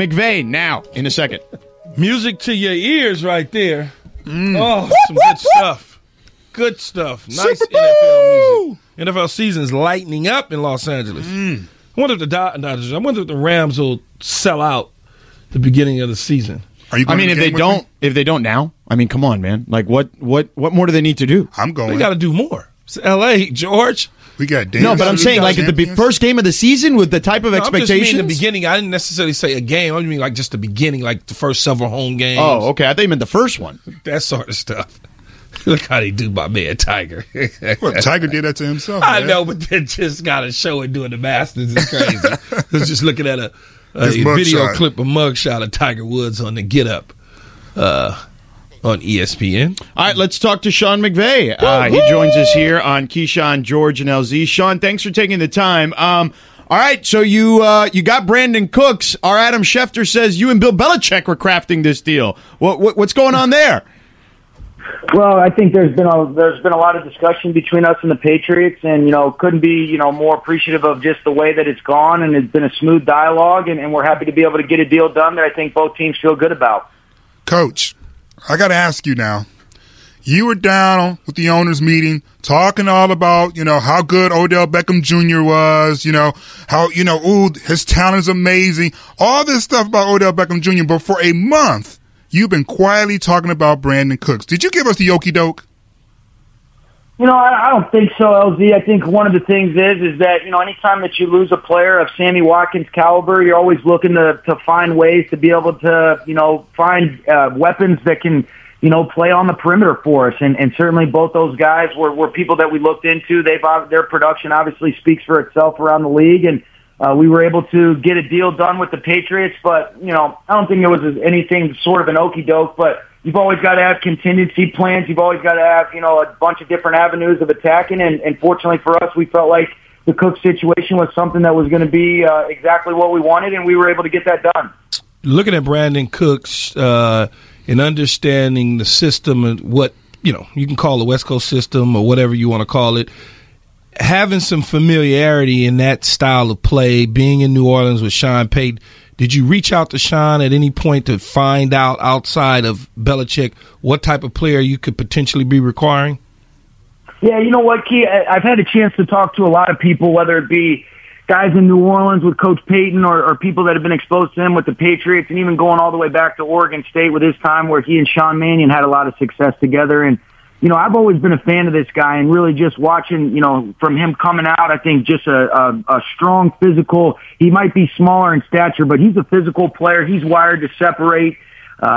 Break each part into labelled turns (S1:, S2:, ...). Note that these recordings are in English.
S1: McVay now in a second.
S2: Music to your ears right there. Oh, some good stuff. Good stuff. Nice NFL music. NFL season's lightening up in Los Angeles. I wonder if the Rams will sell out the beginning of the season.
S1: If they don't now, I mean, come on, man. Like, what more do they need to do?
S3: I'm going.
S2: They got to do more. It's L.A., George.
S3: We got
S1: no, but I'm saying like at the first game of the season with the type of expectations.
S2: I just mean the beginning. I didn't necessarily say a game. I mean like just the beginning, like the first several home games.
S1: Oh, okay. I thought you meant the first one.
S2: That sort of stuff. Look how they do my man Tiger.
S3: Well, Tiger did that to himself.
S2: I know, but they just got to show it doing the Masters. It's crazy. I was just looking at a video clip, a mugshot of Tiger Woods on the Get Up. On ESPN.
S1: All right, let's talk to Sean McVay. He joins us here on Keyshawn, George, and LZ. Sean, thanks for taking the time. All right, so you got Brandin Cooks. Our Adam Schefter says you and Bill Belichick were crafting this deal. What's going on there?
S4: Well, I think there's been a lot of discussion between us and the Patriots, and couldn't be more appreciative of just the way that it's gone, and it's been a smooth dialogue, and we're happy to be able to get a deal done that I think both teams feel good about.
S3: Coach, I got to ask you now. You were down with the owners' meeting talking all about, how good Odell Beckham Jr. was, how, his talent is amazing. All this stuff about Odell Beckham Jr. But for a month, you've been quietly talking about Brandin Cooks. Did you give us the okie doke?
S4: I don't think so, LZ. I think one of the things is that, anytime that you lose a player of Sammy Watkins' caliber, you're always looking to find ways to be able to, find weapons that can, play on the perimeter for us. And certainly both those guys were people that we looked into. Their production obviously speaks for itself around the league. And we were able to get a deal done with the Patriots. But, I don't think it was anything sort of an okie doke, but you've always got to have contingency plans. You've always got to have, a bunch of different avenues of attacking. And fortunately for us, we felt like the Cook situation was something that was going to be exactly what we wanted, and we were able to get that done.
S2: Looking at Brandin Cooks and understanding the system and what, you can call the West Coast system or whatever you want to call it, having some familiarity in that style of play, being in New Orleans with Sean Payton, did you reach out to Sean at any point to find out outside of Belichick what type of player you could potentially be requiring?
S4: Yeah, you know what, Key? I've had a chance to talk to a lot of people, whether it be guys in New Orleans with Coach Payton or people that have been exposed to him with the Patriots, and even going all the way back to Oregon State with his time where he and Sean Mannion had a lot of success together. And I've always been a fan of this guy, and really just watching, from him coming out, I think just a strong physical. He might be smaller in stature, but he's a physical player. He's wired to separate.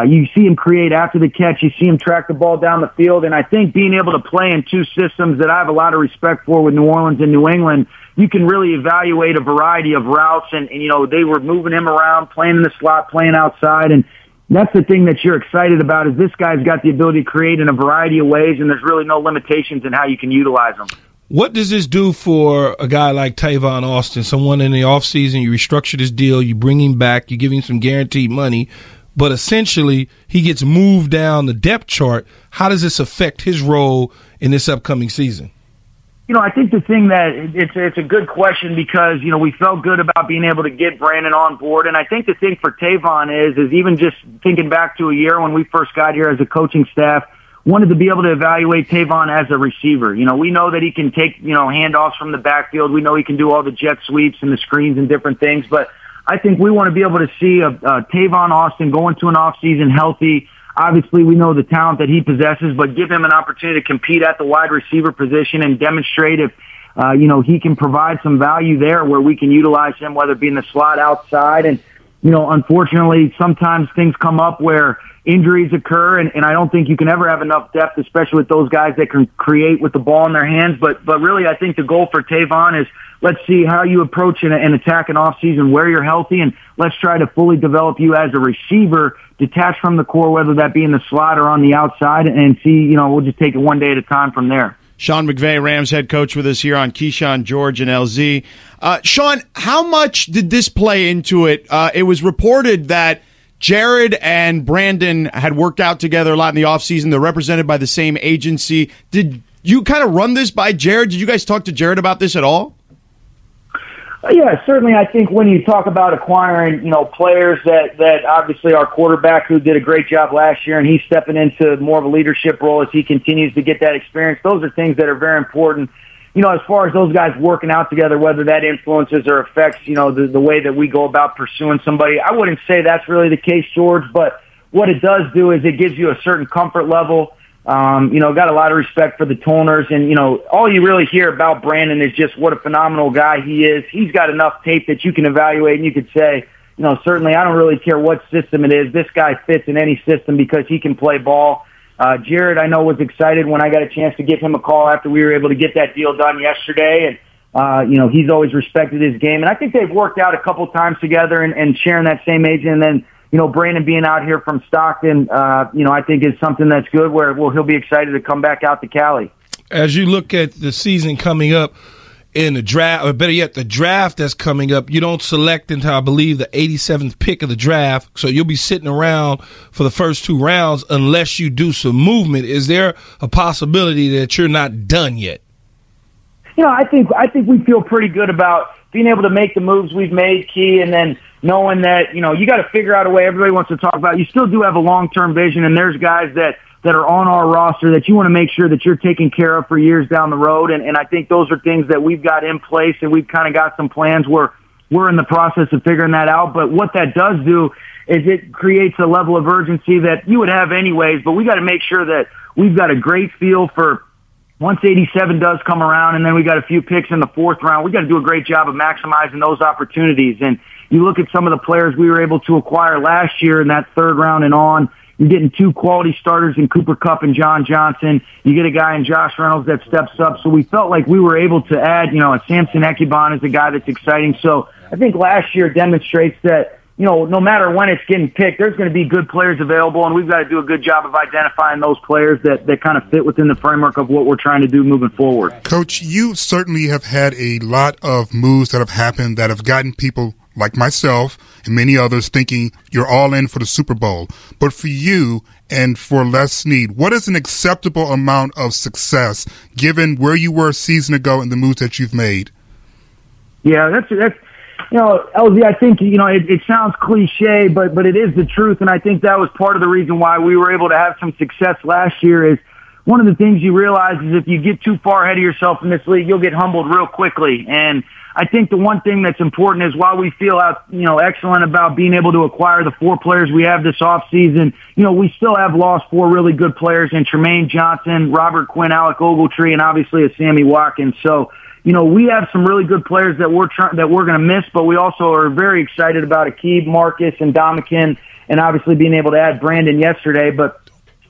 S4: You see him create after the catch. You see him track the ball down the field. And I think being able to play in two systems that I have a lot of respect for with New Orleans and New England, you can really evaluate a variety of routes. And they were moving him around, playing in the slot, playing outside. And that's the thing that you're excited about, is this guy's got the ability to create in a variety of ways, and there's really no limitations in how you can utilize him.
S2: What does this do for a guy like Tavon Austin, someone in the offseason, you restructure this deal, you bring him back, you give him some guaranteed money, but essentially he gets moved down the depth chart. How does this affect his role in this upcoming season?
S4: I think the thing that it's a good question, because, we felt good about being able to get Brandon on board. And I think the thing for Tavon is even just thinking back to a year when we first got here as a coaching staff, wanted to be able to evaluate Tavon as a receiver. We know that he can take, handoffs from the backfield. We know he can do all the jet sweeps and the screens and different things. But I think we want to be able to see Tavon Austin go into an offseason healthy. Obviously, we know the talent that he possesses, but give him an opportunity to compete at the wide receiver position and demonstrate if, he can provide some value there where we can utilize him, whether it be in the slot outside. And, unfortunately, sometimes things come up where injuries occur, and I don't think you can ever have enough depth, especially with those guys that can create with the ball in their hands. But really, I think the goal for Tavon is, let's see how you approach an attack in offseason where you're healthy, and let's try to fully develop you as a receiver, detached from the core, whether that be in the slot or on the outside, and see, we'll just take it one day at a time from there.
S1: Sean McVay, Rams head coach, with us here on Keyshawn, George, and LZ. Sean, how much did this play into it? It was reported that Jared and Brandin had worked out together a lot in the offseason. They're represented by the same agency. Did you kind of run this by Jared? Did you guys talk to Jared about this at all?
S4: Yeah, certainly. I think when you talk about acquiring, players that obviously our quarterback who did a great job last year and he's stepping into more of a leadership role as he continues to get that experience, those are things that are very important. As far as those guys working out together, whether that influences or affects, the way that we go about pursuing somebody, I wouldn't say that's really the case, George, but what it does do is it gives you a certain comfort level. Got a lot of respect for the Toners, and, all you really hear about Brandin is just what a phenomenal guy he is. He's got enough tape that you can evaluate, and you could say, certainly I don't really care what system it is. This guy fits in any system because he can play ball. Jared, I know, was excited when I got a chance to give him a call after we were able to get that deal done yesterday, and, he's always respected his game. And I think they've worked out a couple times together and sharing that same agent, and then Brandin being out here from Stockton, I think is something that's good where he'll be excited to come back out to Cali.
S2: As you look at the season coming up in the draft, or better yet, the draft that's coming up, you don't select until, I believe, the 87th pick of the draft, so you'll be sitting around for the first 2 rounds unless you do some movement. Is there a possibility that you're not done yet?
S4: I think we feel pretty good about being able to make the moves we've made, Key, and then knowing that, you got to figure out a way. Everybody wants to talk about, you still do have a long-term vision, and there's guys that are on our roster that you want to make sure that you're taking care of for years down the road. And I think those are things that we've got in place, and we've kind of got some plans where we're in the process of figuring that out. But what that does do is it creates a level of urgency that you would have anyways, but we got to make sure that we've got a great feel for once 87 does come around, and then we got a few picks in the 4th round, we got to do a great job of maximizing those opportunities. And you look at some of the players we were able to acquire last year in that 3rd round and on, you're getting 2 quality starters in Cooper Kupp and John Johnson. You get a guy in Josh Reynolds that steps up. So we felt like we were able to add, a Samson Ekibon is a guy that's exciting. So I think last year demonstrates that, no matter when it's getting picked, there's going to be good players available, and we've got to do a good job of identifying those players that kind of fit within the framework of what we're trying to do moving forward.
S3: Coach, you certainly have had a lot of moves that have happened that have gotten people like myself and many others thinking you're all in for the Super Bowl. But for you and for Les Snead, what is an acceptable amount of success given where you were a season ago and the moves that you've made?
S4: Yeah, that's LZ, I think, it sounds cliche, but it is the truth. And I think that was part of the reason why we were able to have some success last year is one of the things you realize is if you get too far ahead of yourself in this league, you'll get humbled real quickly. And I think the one thing that's important is while we feel excellent about being able to acquire the 4 players we have this offseason, we still have lost 4 really good players in Tremaine Johnson, Robert Quinn, Alec Ogletree, and obviously a Sammy Watkins. So, we have some really good players that we're going to miss, but we also are very excited about Aqib, Marcus, and Dominican, and obviously being able to add Brandin yesterday. But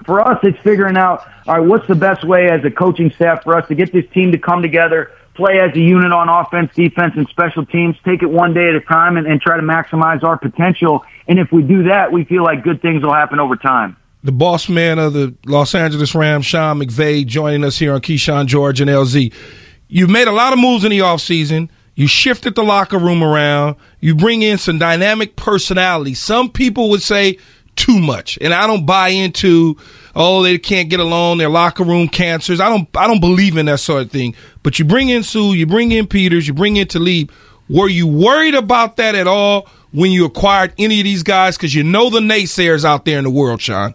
S4: for us, it's figuring out, all right, what's the best way as a coaching staff for us to get this team to come together, play as a unit on offense, defense, and special teams, take it one day at a time and try to maximize our potential. And if we do that, we feel like good things will happen over time.
S2: The boss man of the Los Angeles Rams, Sean McVay, joining us here on Keyshawn, George, and LZ. You've made a lot of moves in the offseason. You shifted the locker room around. You bring in some dynamic personality. Some people would say too much, and I don't buy into, they can't get along, their locker room cancers. I don't believe in that sort of thing. But you bring in Sue, you bring in Peters, you bring in Talib. Were you worried about that at all when you acquired any of these guys? Because the naysayers out there in the world, Sean.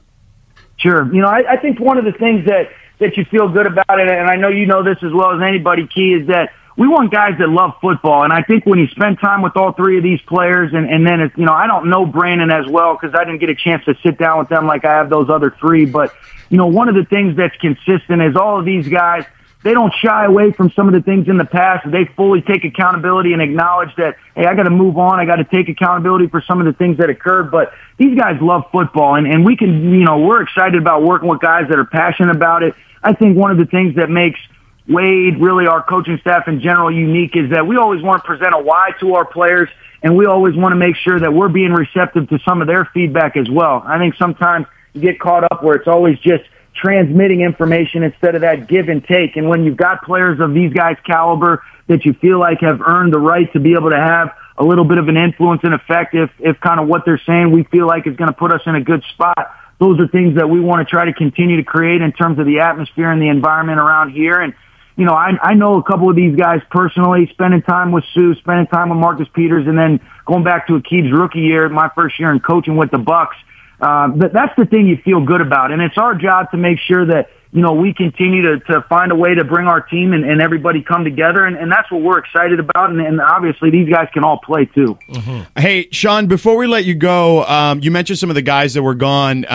S4: Sure. I think one of the things that you feel good about it, and I know you know this as well as anybody, Key, is that we want guys that love football. And I think when you spend time with all 3 of these players, and then it's, I don't know Brandin as well because I didn't get a chance to sit down with them like I have those other 3. But, one of the things that's consistent is all of these guys, they don't shy away from some of the things in the past. They fully take accountability and acknowledge that, hey, I got to move on. I got to take accountability for some of the things that occurred. But these guys love football, and we can, we're excited about working with guys that are passionate about it. I think one of the things that makes Wade, really our coaching staff in general, unique is that we always want to present a why to our players, and we always want to make sure that we're being receptive to some of their feedback as well. I think sometimes you get caught up where it's always just transmitting information instead of that give and take. And when you've got players of these guys' caliber that you feel like have earned the right to be able to have a little bit of an influence and effect if kind of what they're saying we feel like is going to put us in a good spot, those are things that we want to try to continue to create in terms of the atmosphere and the environment around here. And I know a couple of these guys personally, spending time with Sue, spending time with Marcus Peters, and then going back to Aqib's rookie year, my first year in coaching with the Bucks. That's the thing you feel good about. And it's our job to make sure that, we continue to find a way to bring our team and everybody come together. And that's what we're excited about. And obviously these guys can all play too.
S1: Mm-hmm. Hey, Sean, before we let you go, you mentioned some of the guys that were gone.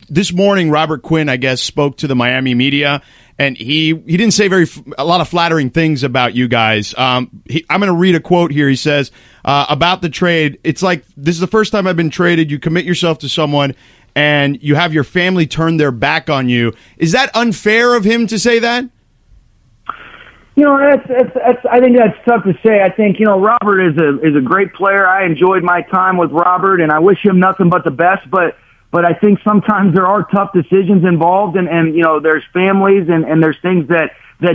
S1: This morning, Robert Quinn, I guess, spoke to the Miami media, and he didn't say a lot of flattering things about you guys. I'm going to read a quote here. He says, about the trade, it's like, this is the first time I've been traded. You commit yourself to someone, and you have your family turn their back on you. Is that unfair of him to say that?
S4: I think that's tough to say. I think, Robert is a great player. I enjoyed my time with Robert, and I wish him nothing but the best, but I think sometimes there are tough decisions involved, and there's families and there's things that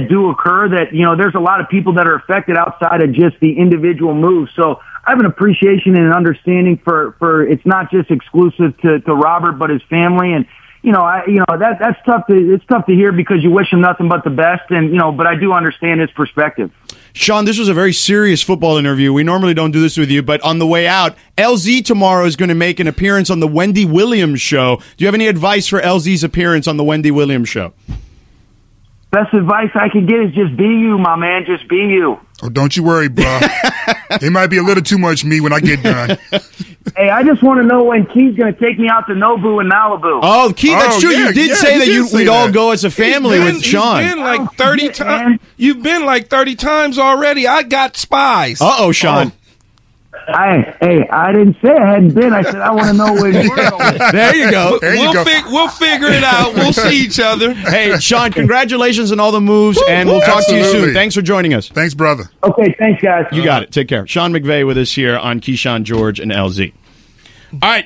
S4: do occur that, there's a lot of people that are affected outside of just the individual moves. So I have an appreciation and an understanding for it's not just exclusive to Robert, but his family. And, that's tough it's tough to hear because you wish him nothing but the best. And, but I do understand his perspective.
S1: Sean, this was a very serious football interview. We normally don't do this with you, but on the way out, LZ tomorrow is going to make an appearance on the Wendy Williams show. Do you have any advice for LZ's appearance on the Wendy Williams show?
S4: Best advice I can get is just be you, my man. Just be you.
S3: Oh, don't you worry, bro. It might be a little too much me when I get done.
S4: Hey, I just want to know when Key's going to take me out to Nobu in Malibu.
S1: Oh, Key, that's true.
S3: Yeah,
S1: you did say that we'd all go as a family with Sean.
S2: You've been like 30 times. You've been like 30 times already. I got spies.
S1: Uh-oh, Sean.
S4: I didn't say I hadn't been. I said I want to know when you're going.
S1: There you go.
S2: We'll figure it out. We'll see each other.
S1: Hey, Sean, congratulations on all the moves, and we'll talk to you soon. Thanks for joining us.
S3: Thanks, brother.
S4: Okay, thanks, guys.
S1: You got it. Take care. Sean Mcvay with us here on Keyshawn, George, and LZ. All right.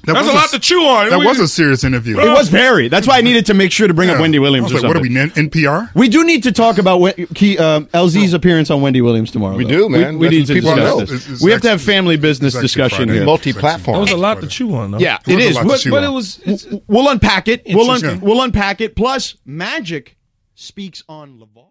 S2: That's a lot to chew on.
S3: That was a serious interview.
S1: It was very. That's why I needed to make sure to bring up Wendy Williams.
S3: What are we, NPR?
S1: We do need to talk about LZ's appearance on Wendy Williams tomorrow.
S5: We do, man.
S1: We need to
S5: people
S1: discuss
S5: know.
S1: this. We have to have family business discussion here.
S5: Multi-platform.
S2: That was a lot to chew on, though.
S1: Yeah, it is.
S2: But it was.
S1: We'll unpack it. We'll unpack it. Plus, Magic speaks on LeVar.